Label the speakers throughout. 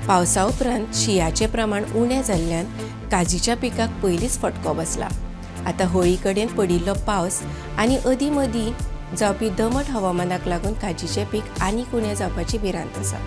Speaker 1: पावसा उपरांत शिंयाचें प्रमाण उणें जाल्ल्यान काजीच्या पिकाक पयलींच फटको बसला। आतां होळी कडेन पडिल्लो पावस आनी अदीं मदीं जावपी दमट हवामानाक लागून काजीचें पीक आनीक उणें जावपाची भिरांत आसा।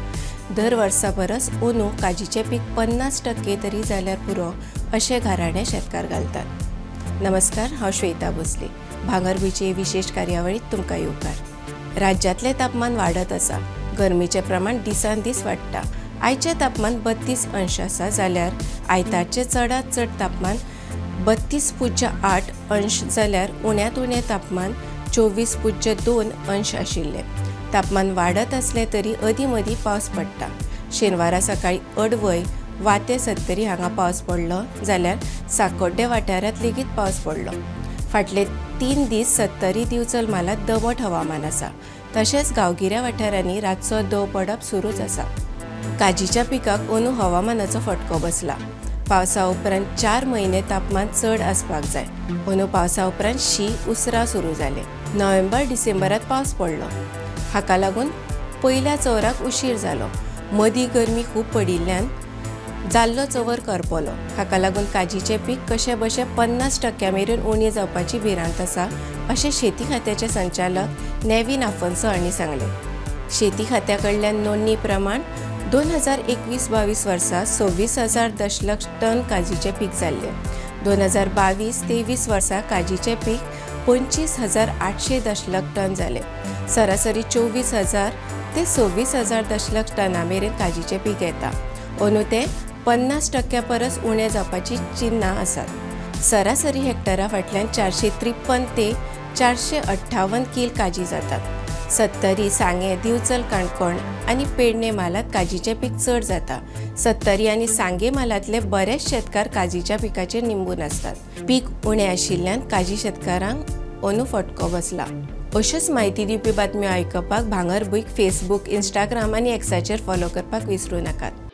Speaker 1: दर वर्सा परस अंदू काजीचें पीक 50% तरी जाल्यार पुरो अशें घाराणे शेतकार घालतात। नमस्कार, हांव श्वेता भोसले। भांगरभूंयचे विशेष कार्यावळीत तुमकां येवकार। राज्यांतलें तापमान वाडत आसा। गरमेचें प्रमाण दिसान दीस वाडटा। आयचें तापमान 32 अंश आसा जाल्यार आयतारचें चडांत चड तापमान 32.8 अंश जाल्यार उण्यांत उणें तापमान 24.2 अंश आशिल्लें। तापमान वाडत आसलें तरी अदीं मदीं पावस पडटा। शेनवारा सकाळीं अडवय वाते सत्तरी हांगा पावस पडलो जाल्यार साकोड्डे वाठारांत लेगीत पावस पडलो। फाटले 3 दीस सत्तरी दिवचल मालात दमट हवामान आसा। तशेंच गांवगिऱ्या वाठारांनी रातचो दव पडप सुरूच आसा। काजीच्या पिकाक अंदू हवामानाचो फटको बसला। पावसा उपरांत 4 म्हयने तापमान चड आसपाक जाय। अंदू पावसा उपरांत शीं उसरां सुरू जालें। नोव्हेंबर-डिसेंबरांत पावस पडलो। हाका लागून पयल्या चवराक उशीर जालो। मदीं गरमी खूब पडिल्ल्यान जाल्लो चवर करपलो। हाका लागून काजीचें पीक कशे बशे 50% मेरेन उणी जावपाची भिरांत आसा अशें शेती खात्याचे संचालक नेविन आफोन्सो हांणी सांगलें। शेती खात्या कडल्यान नोंदणी प्रमाण 2021-22 वर्सा 26,000 दशलक्ष टन काजीचें पीक जाल्लें। 2022-23 वर्सा काजीचें पीक 25,800 दशलक्ष टन जालें। सरासरी 24,000 ते 26,000 दशलक्ष टना मेरेन काजीचें पीक येता। अंदू तें 50% परस उणें जावपाची चिन्नां आसात। सरासरी हेक्टरा फाटल्यान 453 ते 458 किल काजी जातात। सत्तरी, सांगे, दिवचल काणकोण आनी पेडणे मालात काजीचें पीक चड जाता। सत्तरी आनी सांगे मालांतले बरेच शेतकार काजीच्या पिकाचेर निंबून आसतात। पीक उणें आशिल्ल्यान काजी शेतकारांक अंदू फटको बसला। अश्योच म्हायती दिवपी बातम्यो आयकपाक भांगरभूंयक फेसबूक, इंस्टाग्राम आनी एक्साचेर फॉलो करपाक विसरूं नाकात।